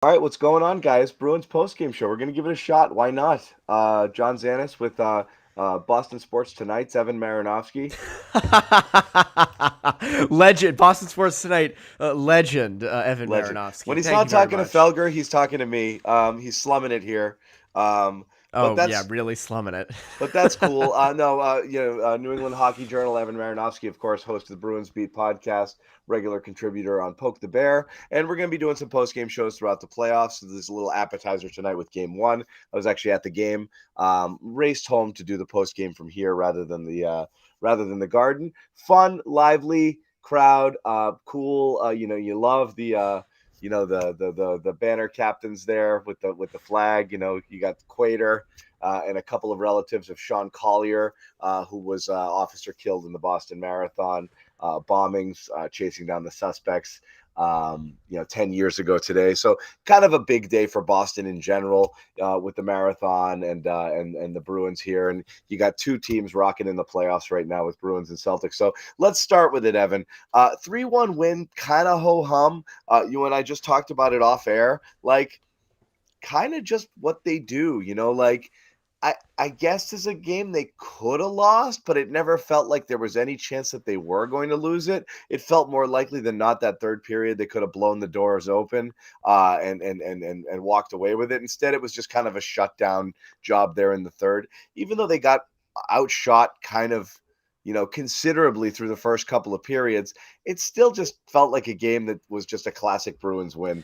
All right, what's going on, guys? Bruins postgame show. We're going to give it a shot. Why not? John Zannis with Boston Sports Tonight's Evan Marinofsky. Legend, Boston Sports Tonight, legend, Evan Legend. When Marinofsky. he's Thank not you very talking to much. Felger, he's talking to me. He's slumming it here. But Oh, yeah, that's really slumming it. But that's cool. No, New England Hockey Journal, Evan Marinofsky, of course, host of the Bruins Beat podcast, regular contributor on Poke the Bear. And we're going to be doing some post-game shows throughout the playoffs. So there's a little appetizer tonight with game one. I was actually at the game, raced home to do the post-game from here rather than the Garden. Fun, lively crowd, cool. You love the banner captains there with the flag. You got the Quater and a couple of relatives of Sean Collier, who was officer killed in the Boston Marathon bombings, chasing down the suspects. 10 years ago today. So kind of a big day for Boston in general, with the marathon and the Bruins here. And you got two teams rocking in the playoffs right now with Bruins and Celtics. So let's start with it, Evan. 3-1 win, kind of ho-hum. You and I just talked about it off air. Like, kind of just what they do, like I guess this is a game they could have lost, but it never felt like there was any chance that they were going to lose it. It felt more likely than not that third period they could have blown the doors open and walked away with it. Instead, it was just kind of a shutdown job there in the third, even though they got outshot kind of considerably through the first couple of periods. It still just felt like a game that was just a classic Bruins win.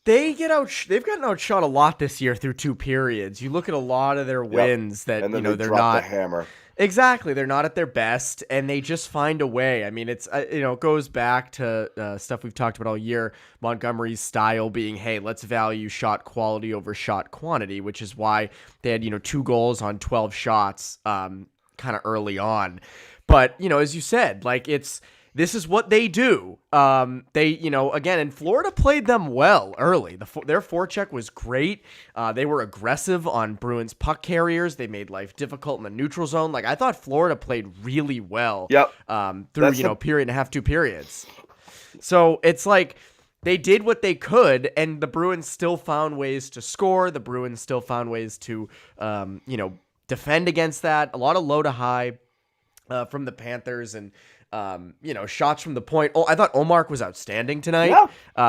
They've gotten outshot a lot this year through two periods. You look at a lot of their Yep. wins that, And then they they're dropped the not. hammer. Exactly, they're not at their best, and they just find a way. I mean, it's it goes back to stuff we've talked about all year. Montgomery's style being, hey, let's value shot quality over shot quantity, which is why they had 2 goals on 12 shots, kind of early on. But as you said, like this is what they do. They, again, and Florida played them well early. Their forecheck was great. They were aggressive on Bruins puck carriers. They made life difficult in the neutral zone. Like, I thought Florida played really well. Yep. Through period and a half, 2 periods. So it's like they did what they could, and the Bruins still found ways to score. The Bruins still found ways to, defend against that. A lot of low to high from the Panthers, and shots from the point. Oh, I thought Omar was outstanding tonight.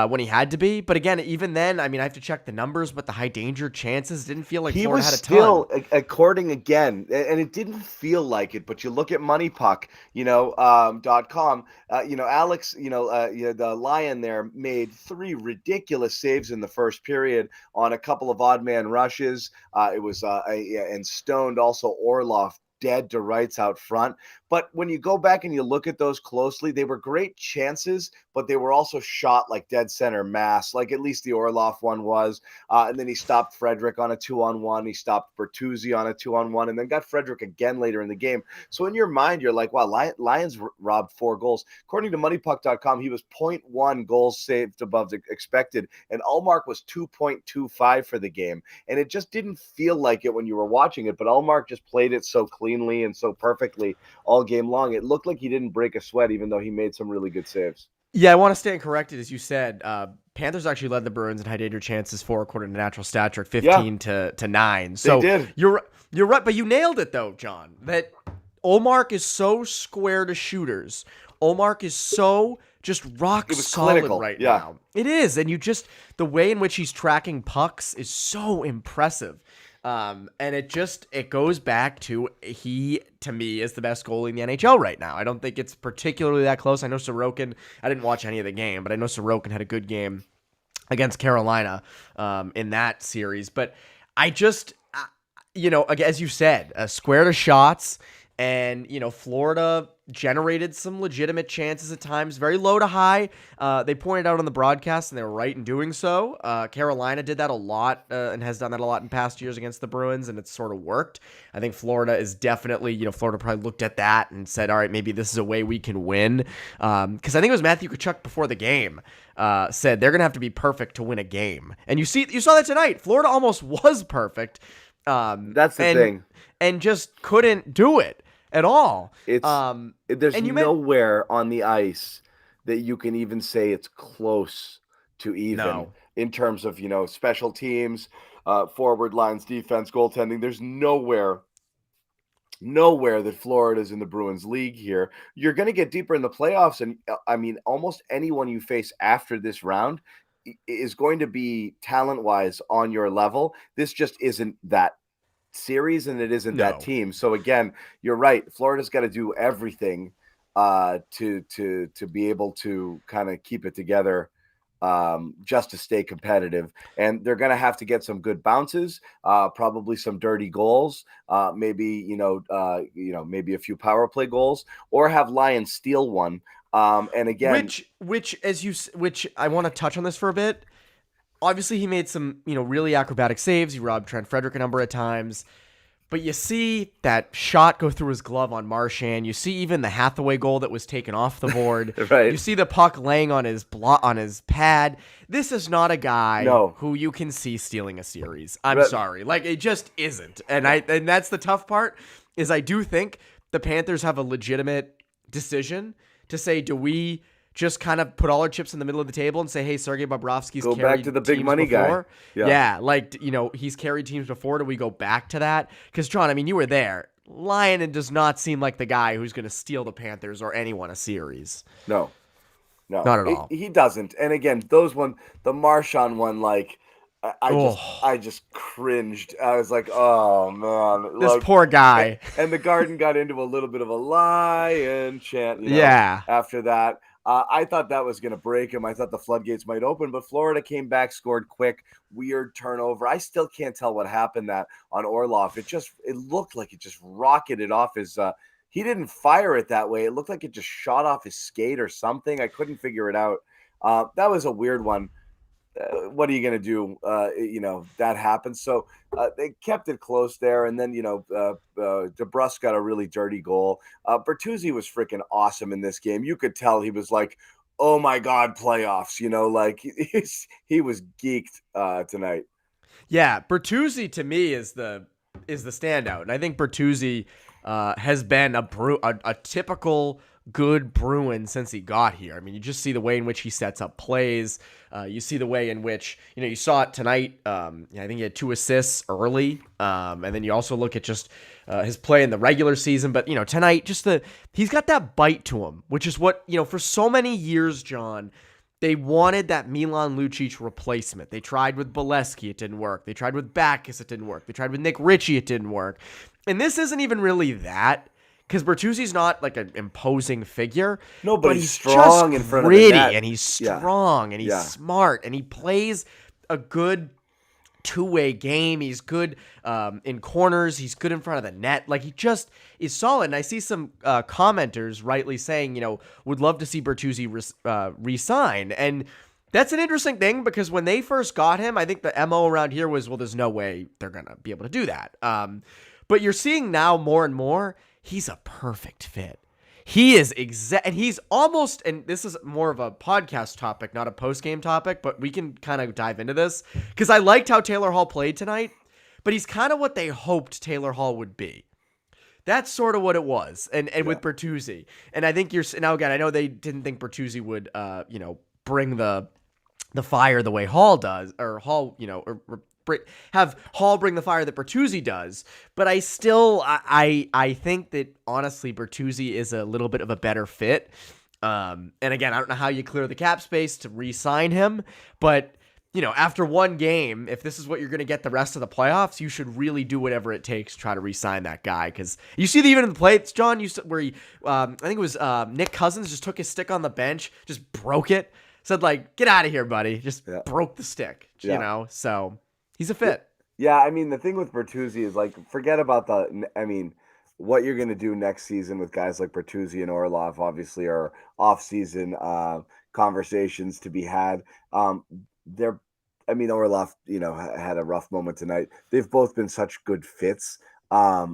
When he had to be. But again, even then, I mean, I have to check the numbers, but the high danger chances didn't feel like He Florida was had a still ton. according again, and it didn't feel like it. But you look at MoneyPuck, .com. Alex, the Lion there made 3 ridiculous saves in the first period on a couple of odd man rushes. It was and stoned also Orlov dead to rights out front. But when you go back and you look at those closely, they were great chances, but they were also shot like dead center mass, like at least the Orlov one was. And then he stopped Frederick on a 2-on-1. He stopped Bertuzzi on a 2-on-1, and then got Frederick again later in the game. So in your mind, you're like, wow, Lions robbed 4 goals. According to moneypuck.com, he was 0.1 goals saved above the expected, and Ullmark was 2.25 for the game. And it just didn't feel like it when you were watching it, but Ullmark just played it so cleanly and so perfectly all game long. It looked like he didn't break a sweat, even though he made some really good saves. Yeah, I want to stand corrected, as you said. Panthers actually led the Bruins in high danger chances for, according to Natural Stat Trick, 15 to 9. They So did. you're right, but you nailed it though, John. That Olmark is so square to shooters. Olmark is so just rock solid clinical. right Yeah. now. It is, and the way in which he's tracking pucks is so impressive. And it goes back to, he, to me, is the best goalie in the NHL right now. I don't think it's particularly that close. I know Sorokin, I didn't watch any of the game, but I know Sorokin had a good game against Carolina in that series. But I just, as you said, square to shots, and, Florida generated some legitimate chances at times, very low to high. They pointed out on the broadcast, and they were right in doing so. Carolina did that a lot and has done that a lot in past years against the Bruins, and it's sort of worked. I think Florida is definitely, Florida probably looked at that and said, all right, maybe this is a way we can win. Because I think it was Matthew Tkachuk before the game said they're going to have to be perfect to win a game. And you saw that tonight. Florida almost was perfect. That's the thing. And just couldn't do it at all. There's nowhere on the ice that you can even say it's close to even No. in terms of, special teams, forward lines, defense, goaltending. There's nowhere that Florida's in the Bruins league here. You're going to get deeper in the playoffs, and I mean, almost anyone you face after this round is going to be talent-wise on your level. This just isn't that series, and it isn't that No. team. So again, you're right. Florida's got to do everything to be able to kind of keep it together, just to stay competitive. And they're going to have to get some good bounces, probably some dirty goals, maybe maybe a few power play goals, or have Lions steal one. And again, Which I want to touch on this for a bit. Obviously, he made some, really acrobatic saves. He robbed Trent Frederick a number of times. But you see that shot go through his glove on Marchand. You see even the Hathaway goal that was taken off the board. Right. You see the puck laying on his pad. This is not a guy who you can see stealing a series. I'm sorry. Like, it just isn't. And that's the tough part, is I do think the Panthers have a legitimate decision to say, do we just kind of put all our chips in the middle of the table and say, hey, Sergei Bobrovsky's go carried back to the big teams money before. guy. Yeah, like, he's carried teams before. Do we go back to that? Because, John, I mean, you were there. Lyonen does not seem like the guy who's going to steal the Panthers or anyone a series. No, not at all. He doesn't. And again, the Marchand one, like, I just cringed. I was like, oh man, this poor guy. And the Garden got into a little bit of a lion chant. Yeah. After that, I thought that was going to break him. I thought the floodgates might open, but Florida came back, scored quick, weird turnover. I still can't tell what happened that on Orlov. It looked like it just rocketed off his. He didn't fire it that way. It looked like it just shot off his skate or something. I couldn't figure it out. That was a weird one. What are you going to do? That happens. So they kept it close there. And then, DeBrusque got a really dirty goal. Bertuzzi was freaking awesome in this game. You could tell he was like, oh my God, playoffs, like he was geeked tonight. Yeah. Bertuzzi to me is the standout. And I think Bertuzzi has been a typical good Bruin since he got here. I mean, you just see the way in which he sets up plays. You see the way in which, you saw it tonight. I think he had 2 assists early. And then you also look at just his play in the regular season. But, tonight, he's got that bite to him, which is what, for so many years, John, they wanted that Milan Lucic replacement. They tried with Bolesky, it didn't work. They tried with Backes, it didn't work. They tried with Nick Ritchie, it didn't work. And this isn't even really that, because Bertuzzi's not like an imposing figure. No, but he's strong in front of the net. And he's strong, and he's smart, and he plays a good two-way game. He's good in corners. He's good in front of the net. Like, he just is solid. And I see some commenters rightly saying, would love to see Bertuzzi resign. And that's an interesting thing, because when they first got him, I think the MO around here was, well, there's no way they're going to be able to do that. But you're seeing now more and more, he's a perfect fit. He is and he's almost, and this is more of a podcast topic, not a post-game topic, but we can kind of dive into this, because I liked how Taylor Hall played tonight, but he's kind of what they hoped Taylor Hall would be. That's sort of what it was, and with Bertuzzi. And I think now again, I know they didn't think Bertuzzi would, bring the fire the way Hall does, or Hall, have Hall bring the fire that Bertuzzi does, but I still I think that honestly Bertuzzi is a little bit of a better fit. And again, I don't know how you clear the cap space to re-sign him, but after one game, if this is what you're going to get the rest of the playoffs, you should really do whatever it takes to try to re-sign that guy. Because you see even in the plays, John, where he, I think it was Nick Cousins just took his stick on the bench, just broke it, said like, "Get out of here, buddy," just broke the stick, so. He's a fit. Yeah, I mean, the thing with Bertuzzi is, like, forget about what you're going to do next season with guys like Bertuzzi and Orlov, obviously, are off-season conversations to be had. Orlov, had a rough moment tonight. They've both been such good fits. But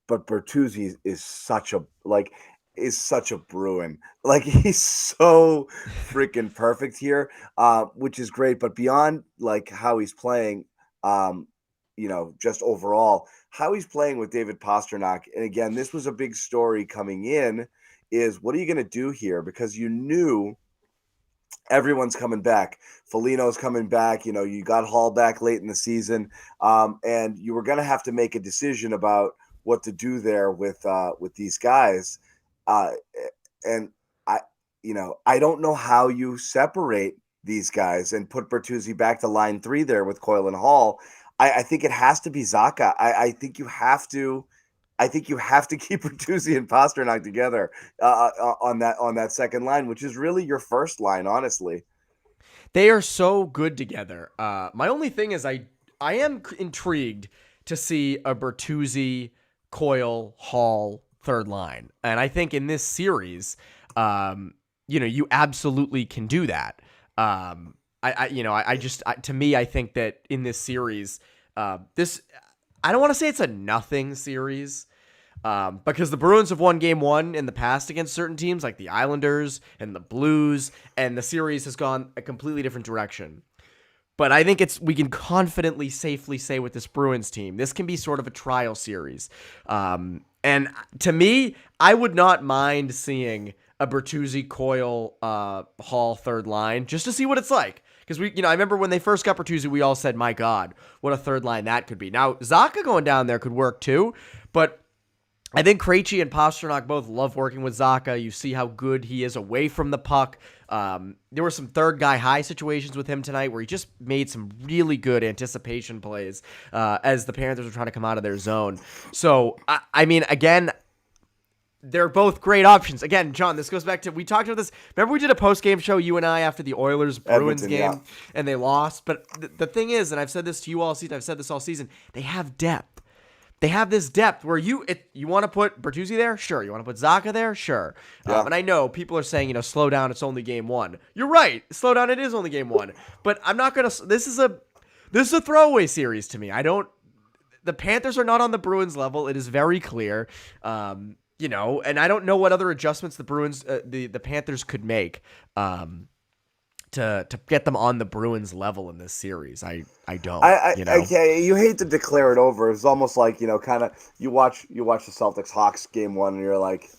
Bertuzzi is such a Bruin. Like, he's so freaking perfect here, which is great. But beyond like how he's playing, just overall, how he's playing with David Pastrnak. And again, this was a big story coming in, is what are you going to do here? Because you knew everyone's coming back. Foligno's coming back. You got Hall back late in the season, and you were going to have to make a decision about what to do there with these guys. And I don't know how you separate these guys and put Bertuzzi back to line 3 there with Coyle and Hall. I think it has to be Zacha. I think you have to. I think you have to keep Bertuzzi and Pastrnak together on that second line, which is really your first line, honestly. They are so good together. My only thing is I am intrigued to see a Bertuzzi, Coyle, Hall third line, and I think in this series, you absolutely can do that. To me, I think that in this series, I don't want to say it's a nothing series, because the Bruins have won game 1 in the past against certain teams like the Islanders and the Blues, and the series has gone a completely different direction. But I think we can confidently, safely say with this Bruins team, this can be sort of a trial series. And to me, I would not mind seeing a Bertuzzi, Coyle, Hall third line just to see what it's like. Because I remember when they first got Bertuzzi, we all said, my God, what a third line that could be. Now, Zacha going down there could work too, but I think Krejci and Pastrnak both love working with Zacha. You see how good he is away from the puck. There were some third guy high situations with him tonight where he just made some really good anticipation plays as the Panthers were trying to come out of their zone. So, again, they're both great options. Again, John, this goes back to, we talked about this. Remember we did a post-game show, you and I, after the Oilers-Bruins game, and they lost? But the thing is, and I've said this to you all season, I've said this all season, they have depth. They have this depth where you want to put Bertuzzi there? Sure. You want to put Zacha there? Sure. Yeah. And I know people are saying, slow down, it's only game 1. You're right. Slow down, it is only game 1. But I'm not going to – this is a throwaway series to me. The Panthers are not on the Bruins level. It is very clear. And I don't know what other adjustments the Bruins, the Panthers could make to get them on the Bruins level in this series. I don't. You hate to declare it over. It's almost like kind of you watch the Celtics Hawks game 1, and you're like,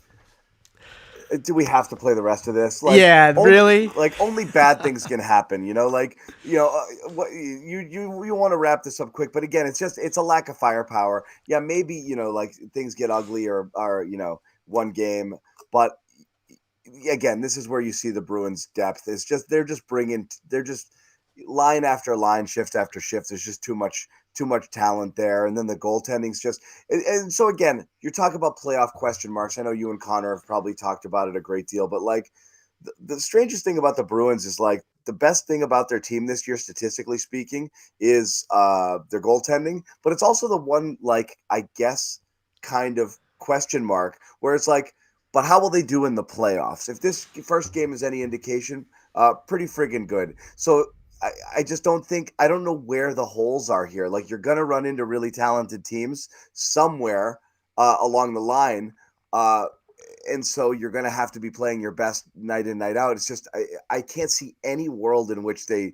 do we have to play the rest of this? Really? Only bad things can happen. You want to wrap this up quick, but again, it's a lack of firepower. Yeah, maybe things get ugly or one game, but again, this is where you see the Bruins' depth. It's just they're just line after line, shift after shift. There's just too much talent there, and then the goaltending's just. And so again, you're talking about playoff question marks. I know you and Connor have probably talked about it a great deal, but the strangest thing about the Bruins is the best thing about their team this year, statistically speaking, is their goaltending, but it's also the one I guess kind of question mark where it's but how will they do in the playoffs? If this first game is any indication, pretty friggin' good. So I just don't know where the holes are here. You're going to run into really talented teams somewhere along the line. And so you're going to have to be playing your best night in, night out. It's just, I can't see any world in which they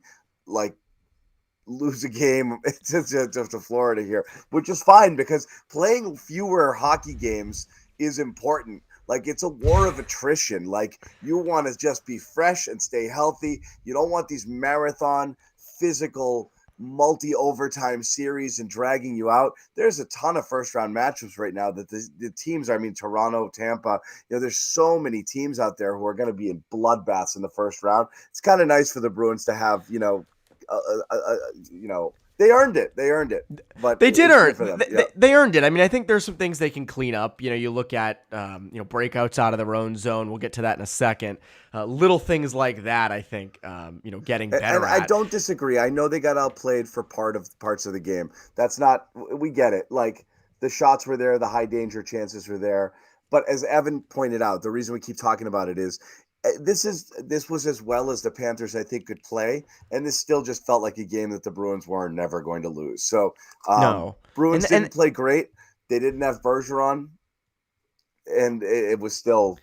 lose a game to Florida here, which is fine because playing fewer hockey games is important. It's a war of attrition. You want to just be fresh and stay healthy. You don't want these marathon, physical, multi-overtime series and dragging you out. There's a ton of first-round matchups right now that the teams are, Toronto, Tampa, there's so many teams out there who are going to be in bloodbaths in the first round. It's kind of nice for the Bruins to have, they earned it. But they did earn it. They earned it. I think there's some things they can clean up. You look at breakouts out of their own zone. We'll get to that in a second. Little things like that, I think, getting better and I don't disagree. I know they got outplayed for parts of the game. That's not – we get it. The shots were there. The high danger chances were there. But as Evan pointed out, the reason we keep talking about it is this was as well as the Panthers, I think, could play, and this still just felt like a game that the Bruins were never going to lose. So, no. Bruins didn't play great. They didn't have Bergeron, and it was still,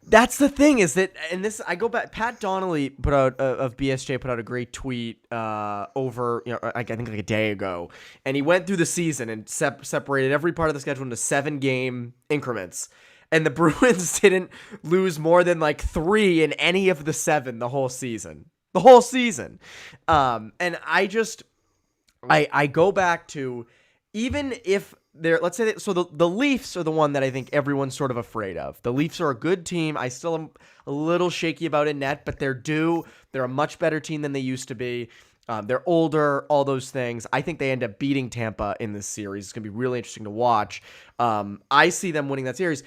That's the thing is that, and this I go back. Pat Donnelly put out of BSJ put out a great tweet over, I think a day ago, and he went through the season and separated every part of the schedule into 7-game increments. And the Bruins didn't lose more than like 3 in any of the 7 the whole season. And I go back to, even if they're, let's say that, so the Leafs are the one that I think everyone's sort of afraid of. The Leafs are a good team. I still am a little shaky about it net, but they're a much better team than they used to be. They're older, all those things. I think they end up beating Tampa in this series. It's going to be really interesting to watch. I see them winning that series,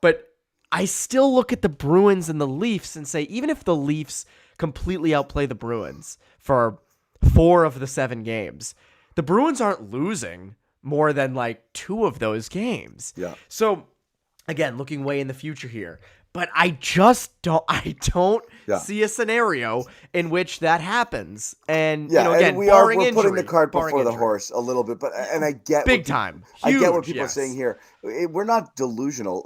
but I still look at the Bruins and the Leafs and say, even if the Leafs completely outplay the Bruins for 4 of the 7 games, the Bruins aren't losing more than like 2 of those games. Yeah. So again, looking way in the future here, but I don't see a scenario in which that happens. And again, we're putting the cart before the horse a little bit, but I get big time. I get what people are saying here. We're not delusional.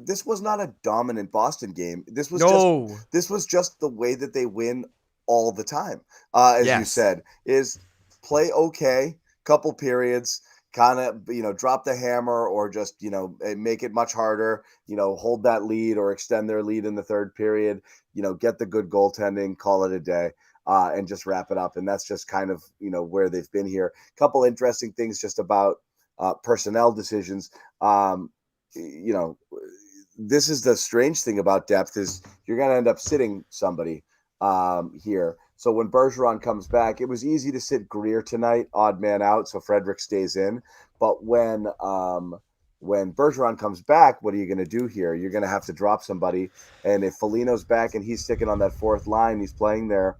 This was not a dominant Boston game. This was just the way that they win all the time. As you said, is play okay, couple periods, kind of, drop the hammer, or just, make it much harder, hold that lead or extend their lead in the third period, get the good goaltending, call it a day, and just wrap it up. And that's just kind of, where they've been here. Couple interesting things just about personnel decisions. This is the strange thing about depth, is you're going to end up sitting somebody here. So when Bergeron comes back, it was easy to sit Greer tonight, odd man out, so Frederick stays in. But when Bergeron comes back, what are you going to do here? You're going to have to drop somebody. And if Foligno's back and he's sticking on that fourth line, he's playing there,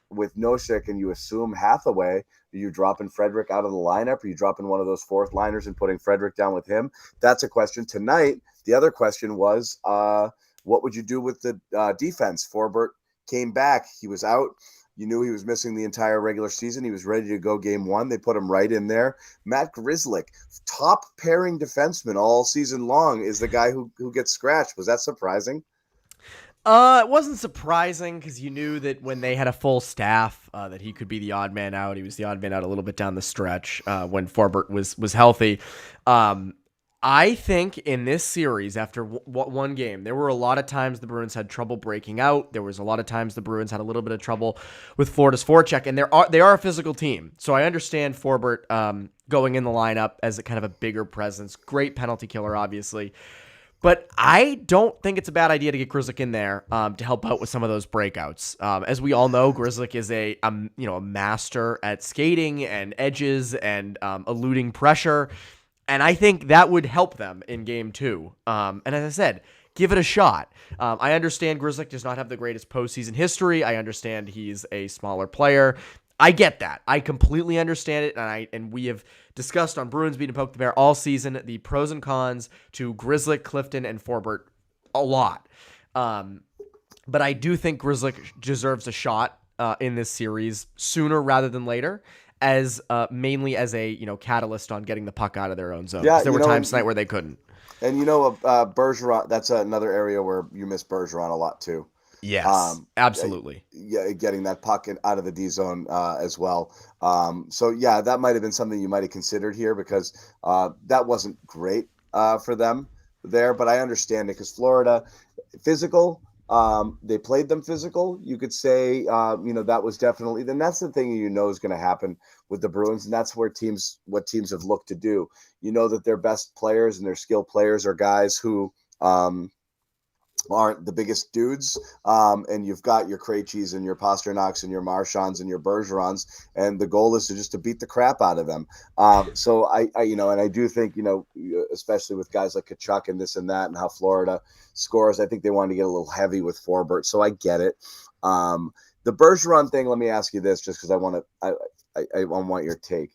with Nosek, and you assume Hathaway, are you dropping Frederick out of the lineup? Are you dropping one of those fourth liners and putting Frederick down with him? That's a question. Tonight, the other question was, what would you do with the defense? Forbort came back. He was out. You knew he was missing the entire regular season. He was ready to go game 1. They put him right in there. Matt Grzelcyk, top pairing defenseman all season long, is the guy who gets scratched. Was that surprising? It wasn't surprising, because you knew that when they had a full staff, that he could be the odd man out. He was the odd man out a little bit down the stretch when Forbort was healthy. I think in this series, after one game, there were a lot of times the Bruins had trouble breaking out. There was a lot of times the Bruins had a little bit of trouble with Florida's forecheck, and they are a physical team. So I understand Forbort going in the lineup as a kind of a bigger presence. Great penalty killer, obviously. But I don't think it's a bad idea to get Grzelcyk in there to help out with some of those breakouts. As we all know, Grzelcyk is a master at skating and edges and eluding pressure. And I think that would help them in game 2. And as I said, give it a shot. I understand Grzelcyk does not have the greatest postseason history. I understand he's a smaller player. I get that. I completely understand it. And we have discussed on Bruins Beat and Poke the Bear all season the pros and cons to Grzelcyk, Clifton, and Forbort a lot. But I do think Grzelcyk deserves a shot in this series sooner rather than later, as mainly as a catalyst on getting the puck out of their own zone. Yeah, there were times tonight where they couldn't. And Bergeron, that's another area where you miss Bergeron a lot too. Yes, absolutely. Getting that puck out of the D zone as well. So yeah, that might have been something you might have considered here, because that wasn't great for them there. But I understand it, because Florida, physical. They played them physical. You could say, that was definitely. Then that's the thing is going to happen with the Bruins, and that's what teams have looked to do. You know that their best players and their skilled players are guys who aren't the biggest dudes, and you've got your Krejcis and your Pasternaks and your Marchands and your Bergerons, and the goal is to beat the crap out of them. So I and I do think, especially with guys like Tkachuk and this and that, and how Florida scores, I think they wanted to get a little heavy with Forbort, so I get it. The Bergeron thing, let me ask you this, just because I want your take.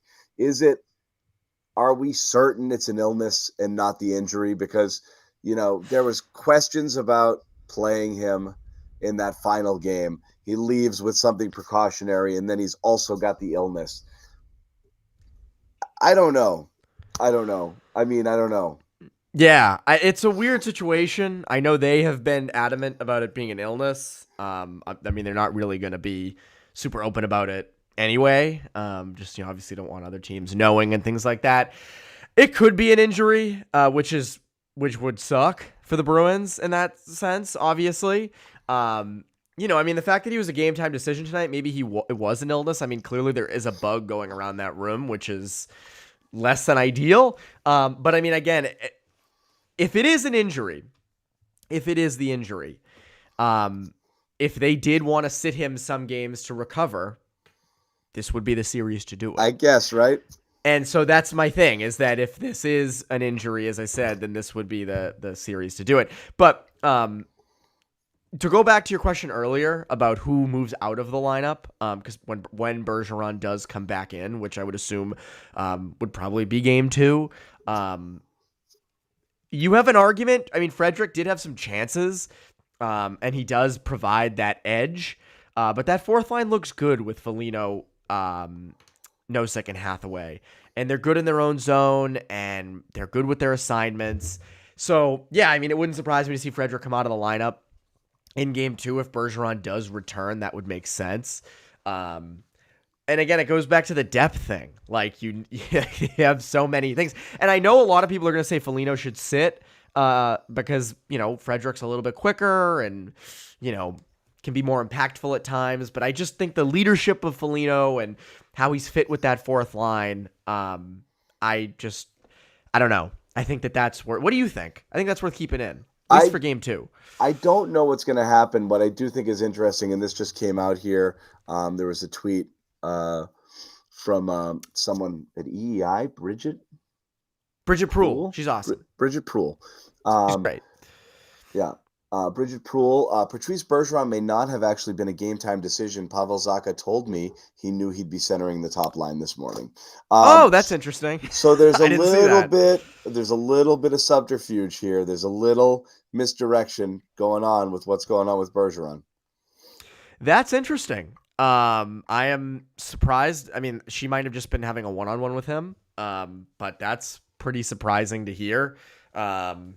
Are we certain it's an illness and not the injury? Because there was questions about playing him in that final game. He leaves with something precautionary, and then he's also got the illness. I don't know. I don't know. Yeah, it's a weird situation. I know they have been adamant about it being an illness. They're not really going to be super open about it anyway. Obviously don't want other teams knowing and things like that. It could be an injury, which is which would suck for the Bruins in that sense, obviously. The fact that he was a game time decision tonight, maybe it was an illness. I mean, clearly there is a bug going around that room, which is less than ideal. But I mean, again, if it is an injury, if it is the injury, if they did want to sit him some games to recover, this would be the series to do it. I guess, right? And so that's my thing, is that if this is an injury, as I said, then this would be the series to do it. But to go back to your question earlier about who moves out of the lineup, because when Bergeron does come back in, which I would assume would probably be game 2, you have an argument. I mean, Frederick did have some chances, and he does provide that edge, but that fourth line looks good with Foligno, Nosek, and Hathaway, and they're good in their own zone, and they're good with their assignments. So, yeah, I mean, it wouldn't surprise me to see Frederick come out of the lineup in game 2. If Bergeron does return, that would make sense. And again, it goes back to the depth thing. Like, you have so many things. And I know a lot of people are going to say Foligno should sit because, Frederick's a little bit quicker and, can be more impactful at times. But I just think the leadership of Foligno and how he's fit with that fourth line, I don't know. I think that's worth. What do you think? I think that's worth keeping in, at least for game 2. I don't know what's going to happen. What I do think is interesting, and this just came out here. There was a tweet from someone at EEI, Bridget Proul. She's awesome. Bridget Proul. She's great. Yeah. Bridget Proul. Patrice Bergeron may not have actually been a game-time decision. Pavel Zacha told me he knew he'd be centering the top line this morning. That's interesting. So there's a little bit of subterfuge here. There's a little misdirection going on with what's going on with Bergeron. That's interesting. I am surprised. I mean, she might have just been having a one-on-one with him, but that's pretty surprising to hear. That's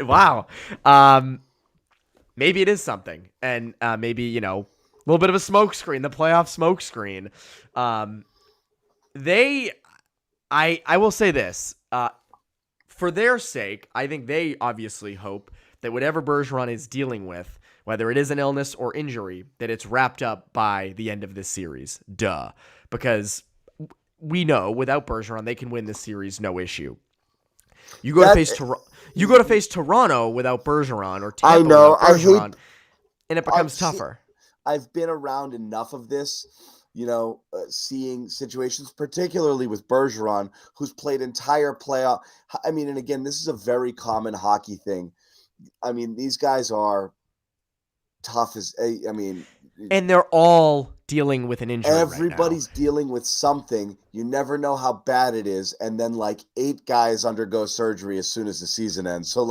wow. Maybe it is something, and maybe, a little bit of a smoke screen, the playoff smoke screen. I will say this, for their sake, I think they obviously hope that whatever Bergeron is dealing with, whether it is an illness or injury, that it's wrapped up by the end of this series. Because we know without Bergeron, they can win this series, no issue. You go to face Toronto without Bergeron, or Tampa without Bergeron, and it becomes tougher. I've been around enough of this, seeing situations, particularly with Bergeron, who's played entire playoff. I mean, and again, this is a very common hockey thing. I mean, these guys are tough and they're all dealing with an injury. Everybody's dealing with something. You never know how bad it is. And then 8 guys undergo surgery as soon as the season ends. So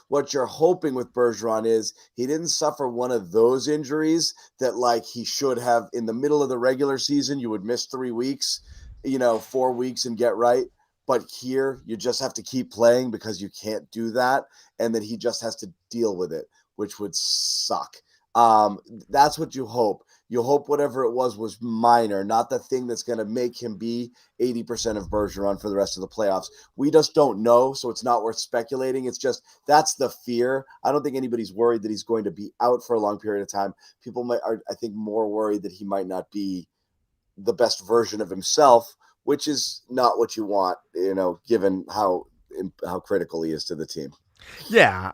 what you're hoping with Bergeron is he didn't suffer one of those injuries that he should have in the middle of the regular season. You would miss 3 weeks, 4 weeks and get right. But here you just have to keep playing because you can't do that. And then he just has to deal with it, which would suck. That's what you hope. You hope whatever it was minor, not the thing that's going to make him be 80% of Bergeron for the rest of the playoffs. We just don't know, so it's not worth speculating. It's just that's the fear. I don't think anybody's worried that he's going to be out for a long period of time. People are, I think, more worried that he might not be the best version of himself, which is not what you want, given how critical he is to the team. Yeah,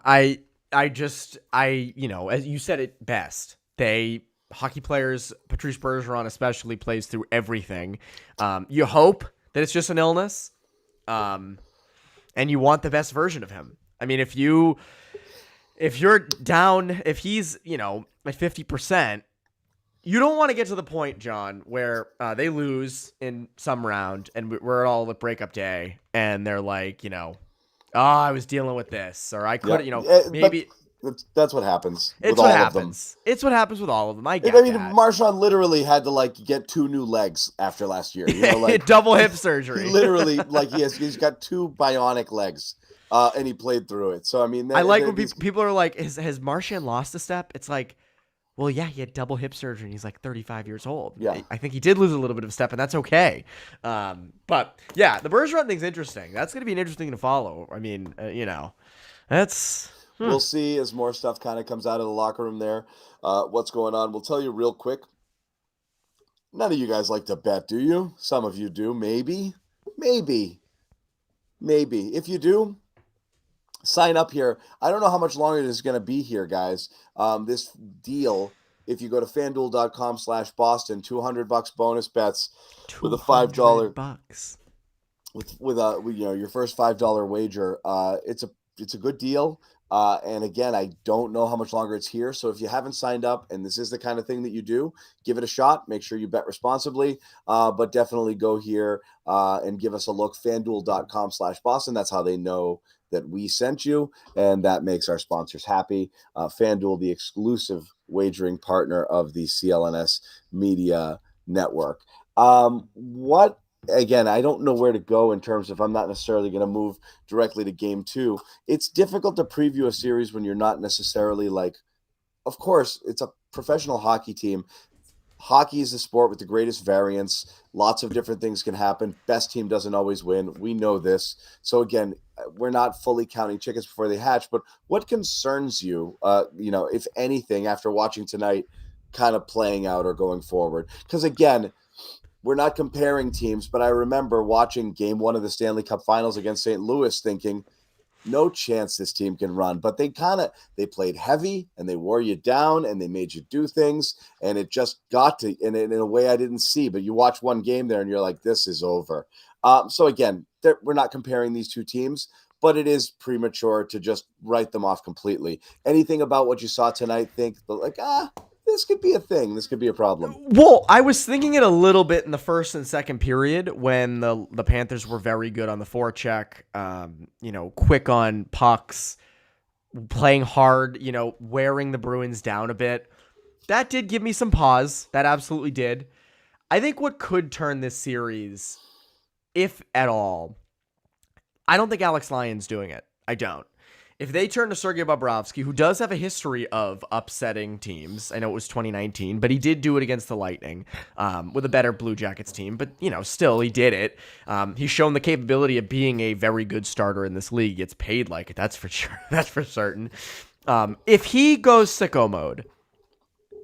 as you said it best, hockey players, Patrice Bergeron especially, plays through everything. You hope that it's just an illness, and you want the best version of him. I mean, if you're down, if he's, at 50%, you don't want to get to the point, John, where they lose in some round and we're all at breakup day and they're like, I was dealing with this, or I could, maybe. That's what happens. It's what happens. It's what happens with all of them. I get that. Marchand literally had to get 2 new legs after last year. Double hip surgery. He literally, he's got 2 bionic legs, and he played through it. So I mean, I like when people are like, "Has Marchand lost a step?" It's like, Well, yeah, he had double hip surgery and he's like 35 years old. Yeah. I think he did lose a little bit of step, and that's okay. But yeah, the Bergeron thing's interesting. That's going to be an interesting to follow. I mean, that's. We'll see as more stuff kind of comes out of the locker room there. What's going on? We'll tell you real quick. None of you guys like to bet, do you? Some of you do. Maybe. If you do, sign up here. I don't know how much longer this is going to be here, guys. This deal, if you go to FanDuel.com/Boston, $200 bonus bets with a $5 with your first $5 wager. It's a good deal. And again, I don't know how much longer it's here. So if you haven't signed up and this is the kind of thing that you do, give it a shot. Make sure you bet responsibly, but definitely go here and give us a look. FanDuel.com/Boston. That's how they know that we sent you, and that makes our sponsors happy. FanDuel, the exclusive wagering partner of the CLNS Media Network. Again, I don't know where to go in terms of, I'm not necessarily going to move directly to game 2. It's difficult to preview a series when you're not necessarily like, of course, it's a professional hockey team. Hockey is a sport with the greatest variance. Lots of different things can happen. Best team doesn't always win. We know this. So again, we're not fully counting chickens before they hatch, but what concerns you, if anything, after watching tonight kind of playing out or going forward? Because again, we're not comparing teams, but I remember watching game 1 of the Stanley Cup Finals against St. Louis thinking, no chance this team can run. But they played heavy and they wore you down and they made you do things. And it just got to, in a way I didn't see. But you watch one game there and you're like, this is over. So again, we're not comparing these two teams, but it is premature to just write them off completely. Anything about what you saw tonight, this could be a thing. This could be a problem. Well, I was thinking it a little bit in the first and second period when the Panthers were very good on the forecheck, quick on pucks, playing hard, wearing the Bruins down a bit. That did give me some pause. That absolutely did. I think what could turn this series, if at all, I don't think Alex Lyon's doing it. I don't. If they turn to Sergei Bobrovsky, who does have a history of upsetting teams, I know it was 2019, but he did do it against the Lightning with a better Blue Jackets team. But, still, he did it. He's shown the capability of being a very good starter in this league. He gets paid like it, that's for sure. That's for certain. If he goes sicko mode,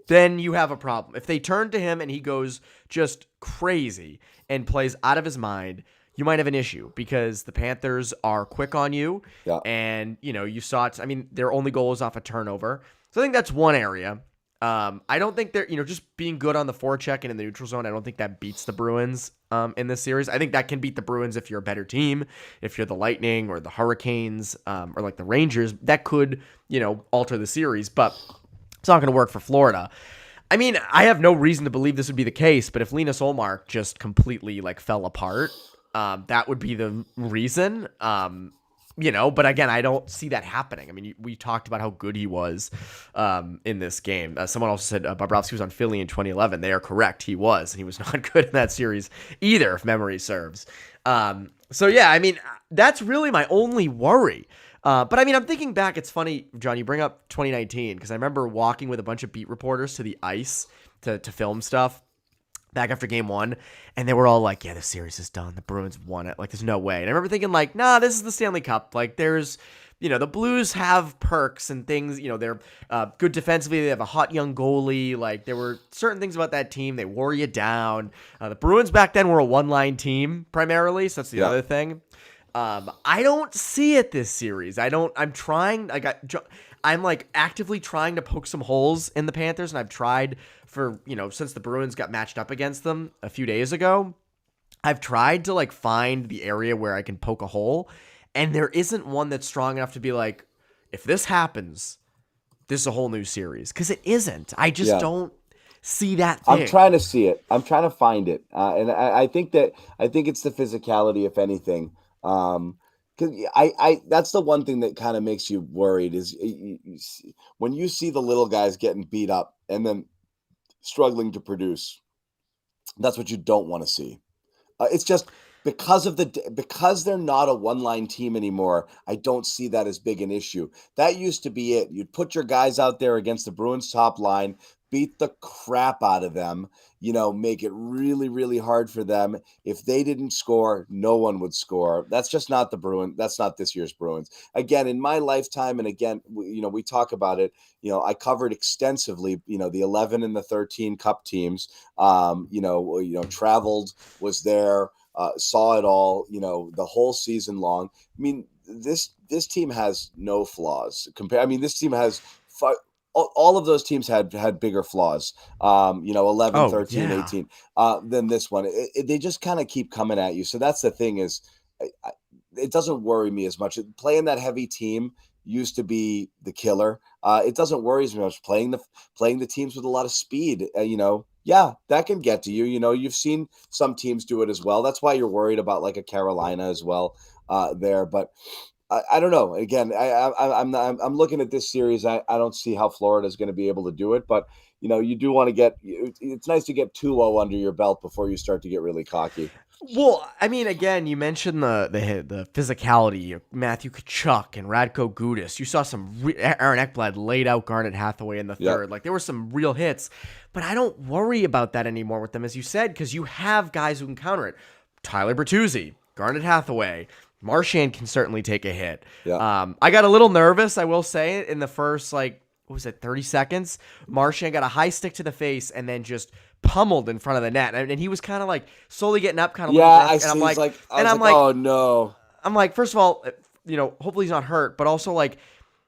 then you have a problem. If they turn to him and he goes just crazy and plays out of his mind, you might have an issue because the Panthers are quick on you. Yeah. And, you saw it. I mean, their only goal is off a turnover. So I think that's one area. I don't think they're, just being good on the forecheck and in the neutral zone, I don't think that beats the Bruins in this series. I think that can beat the Bruins if you're a better team. If you're the Lightning or the Hurricanes or like the Rangers, that could, alter the series. But it's not going to work for Florida. I mean, I have no reason to believe this would be the case, but if Linus Ullmark just completely fell apart, that would be the reason, but again, I don't see that happening. I mean, we talked about how good he was in this game. Someone also said Bobrovsky was on Philly in 2011. They are correct. He was, and he was not good in that series either, if memory serves. So yeah, I mean, that's really my only worry. But I mean, I'm thinking back, it's funny, John, you bring up 2019, because I remember walking with a bunch of beat reporters to the ice to film stuff back after game 1, and they were all like, yeah, this series is done. The Bruins won it. There's no way. And I remember thinking nah, this is the Stanley Cup. There's, the Blues have perks and things, they're good defensively. They have a hot young goalie. There were certain things about that team. They wore you down. The Bruins back then were a one-line team primarily, so that's the other thing. I don't see it this series. I'm actively trying to poke some holes in the Panthers, and I've tried for, since the Bruins got matched up against them a few days ago, I've tried to find the area where I can poke a hole, and there isn't one that's strong enough to be if this happens, this is a whole new series, because it isn't. I just don't see that thing. I'm trying to see it. I'm trying to find it. And I think it's the physicality, if anything. Because that's the one thing that kind of makes you worried is when you see the little guys getting beat up and then struggling to produce. That's what you don't want to see. It's just because they're not a one-line team anymore. I don't see that as big an issue. That used to be it. You'd put your guys out there against the Bruins top line. beat the crap out of them, make it really, really hard for them. If they didn't score, no one would score. That's just not the Bruins. That's not this year's Bruins. Again, in my lifetime, and again, we talk about it, I covered extensively, the 11 and the 13 cup teams, traveled, was there, saw it all, the whole season long. I mean, this team has no flaws. This team has all of those teams had bigger flaws, 11, 13, 18, than this one. They just kind of keep coming at you. So that's the thing is, it doesn't worry me as much. Playing that heavy team used to be the killer. It doesn't worry as much playing the teams with a lot of speed. Yeah, that can get to you. You've seen some teams do it as well. That's why you're worried about like a Carolina as well there. But I don't know. Again, I'm looking at this series. I don't see how Florida is going to be able to do it. But you do want to get. It's nice to get 2-0 under your belt before you start to get really cocky. Well, I mean, again, you mentioned the physicality. Matthew Tkachuk and Radko Gudas. You saw Aaron Ekblad laid out Garnet Hathaway in the third. Yep. Like there were some real hits, but I don't worry about that anymore with them, as you said, because you have guys who can counter it. Tyler Bertuzzi, Garnet Hathaway. Marchand can certainly take a hit. Yeah. I got a little nervous, I will say, in the first, 30 seconds? Marchand got a high stick to the face and then just pummeled in front of the net. And he was kind of slowly getting up, kind of looking up. I see. I'm like, oh no. I'm like, first of all, hopefully he's not hurt, but also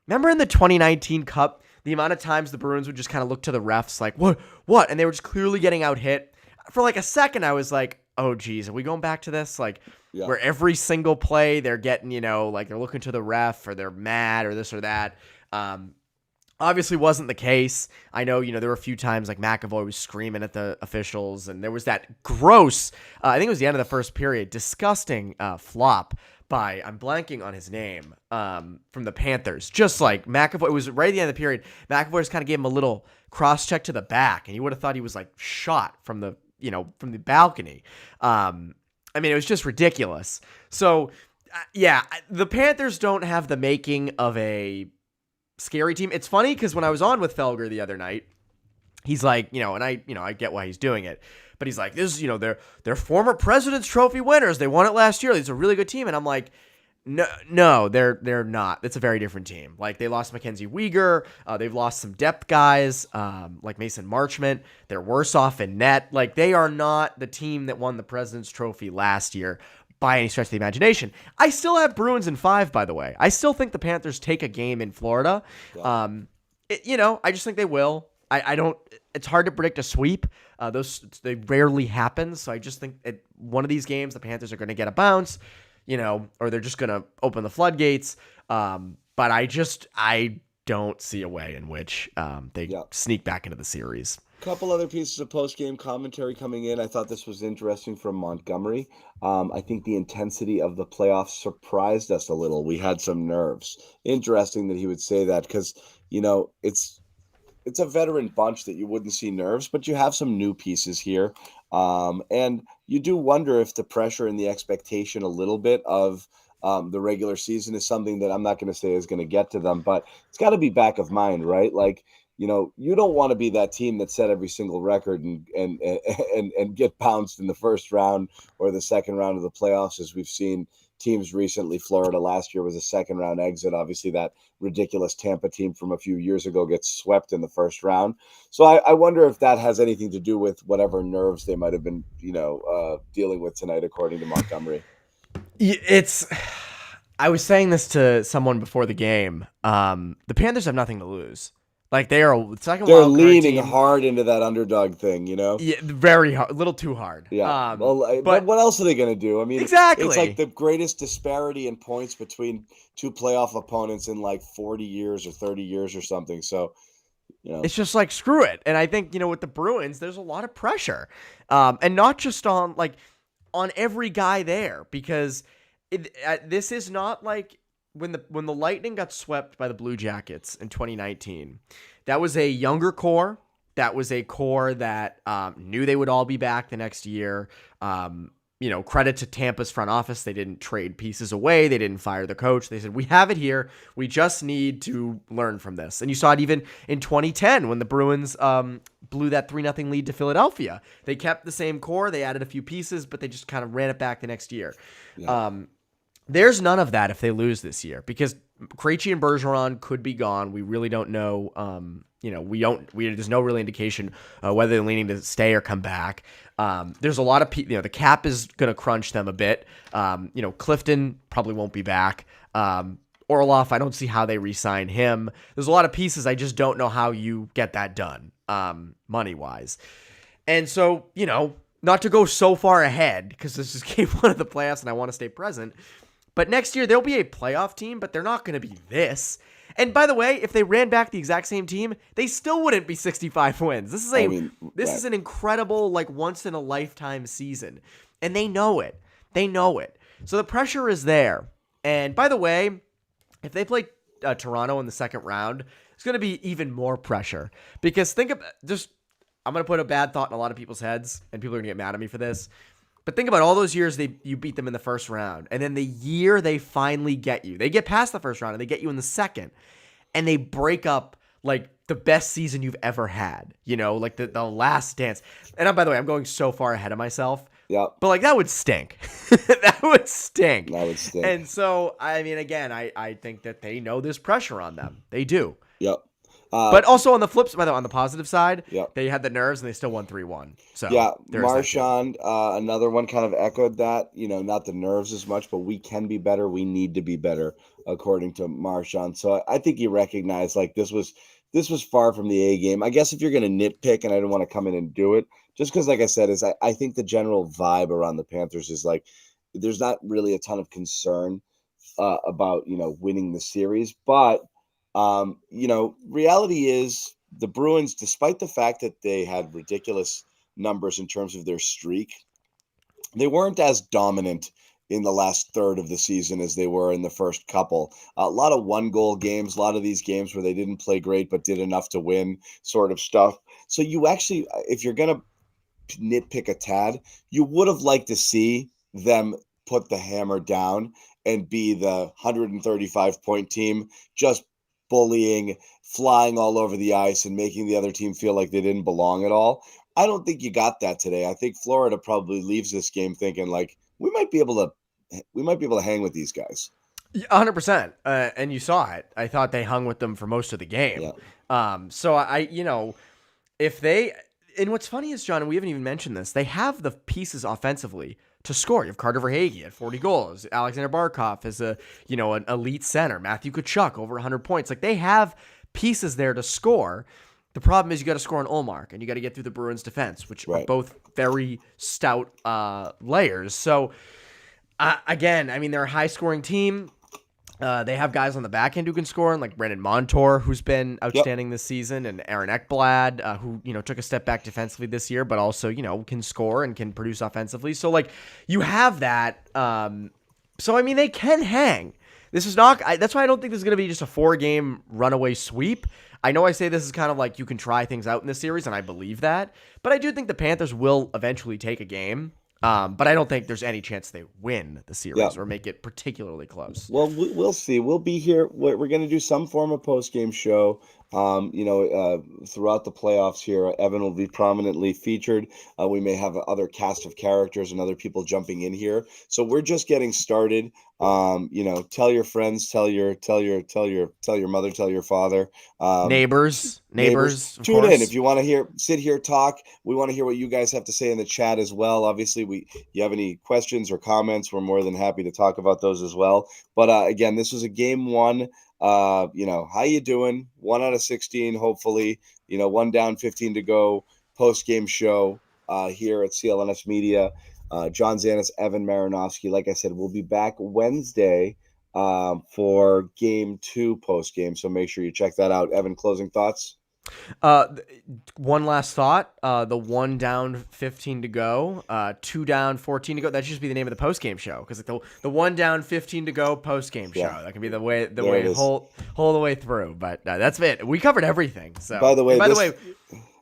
remember in the 2019 Cup, the amount of times the Bruins would just kind of look to the refs like, what? And they were just clearly getting out hit. For a second, I was like, oh geez, are we going back to this? Where every single play they're getting, they're looking to the ref or they're mad or this or that. Obviously wasn't the case. I know, there were a few times McAvoy was screaming at the officials, and there was that gross, I think it was the end of the first period, disgusting flop by, I'm blanking on his name, from the Panthers. Just McAvoy, it was right at the end of the period. McAvoy just kind of gave him a little cross check to the back, and you would have thought he was shot from the balcony. It was just ridiculous. So, the Panthers don't have the making of a scary team. It's funny because when I was on with Felger the other night, he's like, and I get why he's doing it, but he's like, this is, they're former President's Trophy winners. They won it last year. It's a really good team. And I'm like, no, they're not. It's a very different team. They lost Mackenzie Weegar. They've lost some depth guys, like Mason Marchment. They're worse off in net. They are not the team that won the President's Trophy last year by any stretch of the imagination. I still have Bruins in 5, by the way. I still think the Panthers take a game in Florida. Yeah. I just think they will. I don't. It's hard to predict a sweep. They rarely happen. So I just think at one of these games, the Panthers are going to get a bounce. Or they're just going to open the floodgates. But I don't see a way in which they sneak back into the series. Couple other pieces of post-game commentary coming in. I thought this was interesting from Montgomery. I think the intensity of the playoffs surprised us a little. We had some nerves. Interesting that he would say that because, it's a veteran bunch that you wouldn't see nerves, but you have some new pieces here. And you do wonder if the pressure and the expectation a little bit of the regular season is something that I'm not going to say is going to get to them, but it's got to be back of mind, right? You don't want to be that team that set every single record and get bounced in the first round or the second round of the playoffs, as we've seen teams recently. Florida last year was a second round exit. Obviously, that ridiculous Tampa team from a few years ago gets swept in the first round. So I wonder if that has anything to do with whatever nerves they might have been, dealing with tonight, according to Montgomery. I was saying this to someone before the game. The Panthers have nothing to lose. They are a second They're wild card leaning team. hard into that underdog thing, Yeah, very hard, a little too hard. Yeah. But what else are they going to do? Exactly. It's the greatest disparity in points between two playoff opponents in 40 years or 30 years or something. So, it's just screw it. And I think, with the Bruins, there's a lot of pressure. And not just on every guy there, because this is not when the Lightning got swept by the Blue Jackets in 2019, that was a younger core. That was a core that knew they would all be back the next year. credit to Tampa's front office. They didn't trade pieces away. They didn't fire the coach. They said, we have it here. We just need to learn from this. And you saw it even in 2010 when the Bruins blew that 3-0 lead to Philadelphia. They kept the same core. They added a few pieces, but they just kind of ran it back the next year. Yeah. There's none of that if they lose this year because Krejci and Bergeron could be gone. We really don't know. There's no real indication whether they're leaning to stay or come back. There's a lot of the cap is going to crunch them a bit. Clifton probably won't be back. Orlov, I don't see how they re-sign him. There's a lot of pieces. I just don't know how you get that done, money-wise. And so, not to go so far ahead because this is game one of the playoffs and I want to stay present. But next year, there'll be a playoff team, but they're not going to be this. And by the way, if they ran back the exact same team, they still wouldn't be 65 wins. This is an incredible, once in a lifetime season. And they know it. So the pressure is there. And by the way, if they play Toronto in the second round, it's going to be even more pressure. Because I'm going to put a bad thought in a lot of people's heads, and people are going to get mad at me for this. But think about all those years you beat them in the first round. And then the year they finally get you. They get past the first round and they get you in the second. And they break up the best season you've ever had. The last dance. And by the way, I'm going so far ahead of myself. Yeah. But that would stink. That would stink. And so, again, I think that they know there's pressure on them. They do. Yep. But also on the flip side, on the positive side, yep. They had the nerves and they still won 3-1. So yeah, Marchand, another one kind of echoed that. Not the nerves as much, but we can be better. We need to be better, according to Marchand. So I think he recognized this was far from the A game. I guess if you're going to nitpick, and I don't want to come in and do it, just because, like I said, is I think the general vibe around the Panthers is there's not really a ton of concern about winning the series, but. Reality is the Bruins, despite the fact that they had ridiculous numbers in terms of their streak, they weren't as dominant in the last third of the season as they were in the first couple. A lot of one-goal games, a lot of these games where they didn't play great but did enough to win sort of stuff. So you actually, if you're going to nitpick a tad, you would have liked to see them put the hammer down and be the 135-point team, just bullying, flying all over the ice and making the other team feel like they didn't belong at all. I don't think you got that today. I think Florida probably leaves this game thinking we might be able to hang with these guys. 100%. And you saw it. I thought they hung with them for most of the game. Yeah. So and what's funny is, John, and we haven't even mentioned this, they have the pieces offensively to score. You have Carter Verhaeghe at 40 goals. Alexander Barkov is an elite center. Matthew Tkachuk over 100 points. They have pieces there to score. The problem is you got to score on Ullmark and you got to get through the Bruins defense, which are both very stout layers. So again, they're a high scoring team. They have guys on the back end who can score, like Brandon Montour, who's been outstanding this season, and Aaron Ekblad, who took a step back defensively this year, but also can score and can produce offensively. So you have that. So they can hang. This is not. That's why I don't think this is going to be just a 4-game runaway sweep. I know I say this is kind of you can try things out in this series, and I believe that, but I do think the Panthers will eventually take a game. But I don't think there's any chance they win the series or make it particularly close. Well, we'll see. We'll be here. We're going to do some form of post-game show. Throughout the playoffs here, Evan will be prominently featured. We may have other cast of characters and other people jumping in here. So we're just getting started. Tell your friends, tell your mother, tell your father, neighbors. Tune in if you want to sit here, talk. We want to hear what you guys have to say in the chat as well. Obviously, you have any questions or comments, we're more than happy to talk about those as well. But again, this was a game one. How you doing? 1 out of 16, hopefully. 1 down, 15 to go. Post-game show here at CLNS Media. John Zannis, Evan Marinofsky. Like I said, we'll be back Wednesday for game 2 post-game. So make sure you check that out. Evan, closing thoughts? One last thought. The 1 down, 15 to go, 2 down, 14 to go. That should just be the name of the post game show, because the 1 down, 15 to go post game show. That can be the way whole the way through. But that's it. We covered everything. So by the way,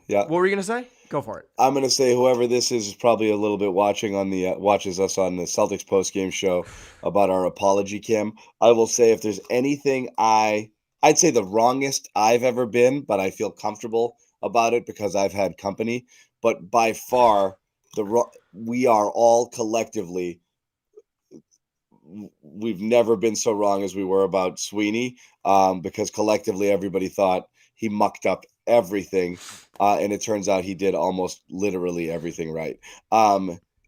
yeah. What were you gonna say? Go for it. I'm going to say whoever this is probably a little bit watching on the watches us on the Celtics postgame show about our apology cam. I will say if there's anything I'd say the wrongest I've ever been, but I feel comfortable about it because I've had company. But by far, we are all collectively, we've never been so wrong as we were about Sweeney, because collectively everybody thought he mucked up everything, and it turns out he did almost literally everything right.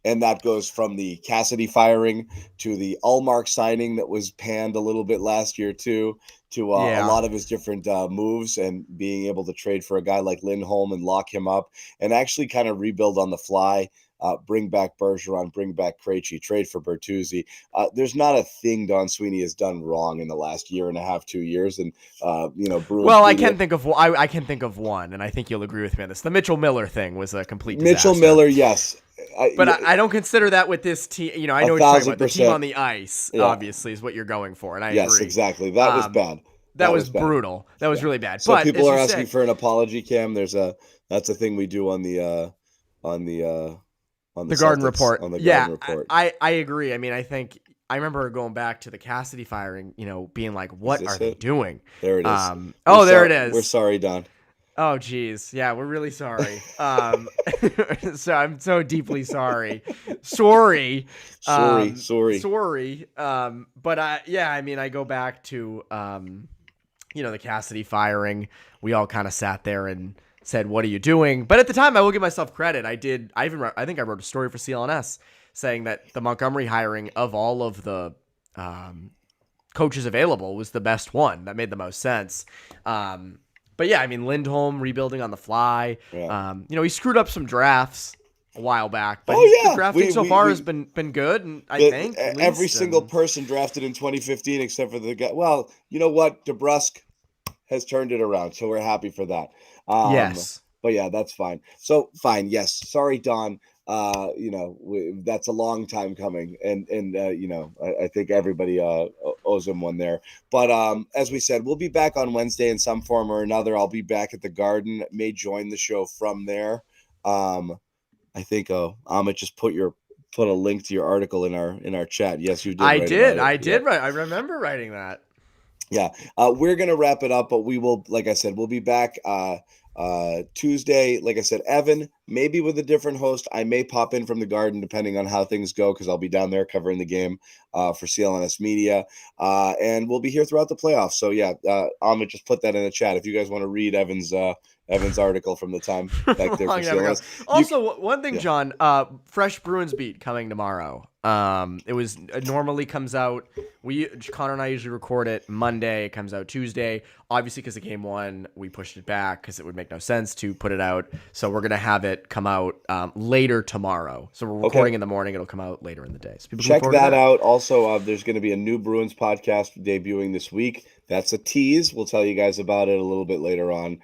And that goes from the Cassidy firing to the Ullmark signing that was panned a little bit last year too, to a lot of his different moves and being able to trade for a guy like Lindholm and lock him up and actually kind of rebuild on the fly. Bring back Bergeron, bring back Krejci, trade for Bertuzzi. There's not a thing Don Sweeney has done wrong in the last year and a half, 2 years. And, Bruins. Well, I can think of one, and I think you'll agree with me on this. The Mitchell Miller thing was a complete disaster. Mitchell Miller, yes. I don't consider that with this team. I know what you're talking about. The team on the ice, obviously, is what you're going for, and I agree. Yes, exactly. That was bad. That was brutal. That was really bad. So people are asking for an apology, Cam. That's a thing we do on the Garden Report. On the Garden Report. I agree. I mean, I remember going back to the Cassidy firing, being like, what are they doing? There it is. There it is. We're sorry, Don. Oh, geez. Yeah, we're really sorry. So I'm so deeply sorry. Sorry. Sorry. But I go back to, the Cassidy firing. We all kind of sat there and said, what are you doing? But at the time, I will give myself credit. I think I wrote a story for CLNS saying that the Montgomery hiring of all of the coaches available was the best one. That made the most sense. But yeah, I mean, Lindholm rebuilding on the fly. Yeah. He screwed up some drafts a while back, but the drafting so far has been good. And I think every single person drafted in 2015, except for the guy. Well, you know what? DeBrusk has turned it around, so we're happy for that. Yes. But yeah, that's fine. So fine. Yes. Sorry, Don. That's a long time coming. And I think everybody owes him one there. But as we said, we'll be back on Wednesday in some form or another. I'll be back at the Garden, may join the show from there. I think Amit just put a link to your article in our chat. Yes, you did. I did. I remember writing that. Yeah. We're going to wrap it up, but we will, like I said, we'll be back Tuesday. Like I said, Evan, maybe with a different host. I may pop in from the Garden depending on how things go, because I'll be down there covering the game for CLNS Media. And we'll be here throughout the playoffs. So yeah, Amit just put that in the chat if you guys want to read Evan's article from the time back there for CLNS. Also, one thing, John, fresh Bruins beat coming tomorrow. It normally comes out. Connor and I usually record it Monday. It comes out Tuesday. Obviously, because of game one, we pushed it back because it would make no sense to put it out. So we're gonna have it come out later tomorrow. So we're recording in the morning. It'll come out later in the day. So people check that out. Also, there's going to be a new Bruins podcast debuting this week. That's a tease. We'll tell you guys about it a little bit later on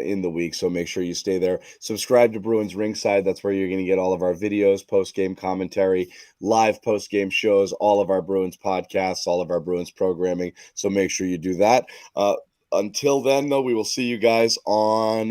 in the week. So make sure you stay there. Subscribe to Bruins Ringside. That's where you're going to get all of our videos, post-game commentary, live post-game shows, all of our Bruins podcasts, all of our Bruins programming. So make sure you do that. Until then, though, we will see you guys on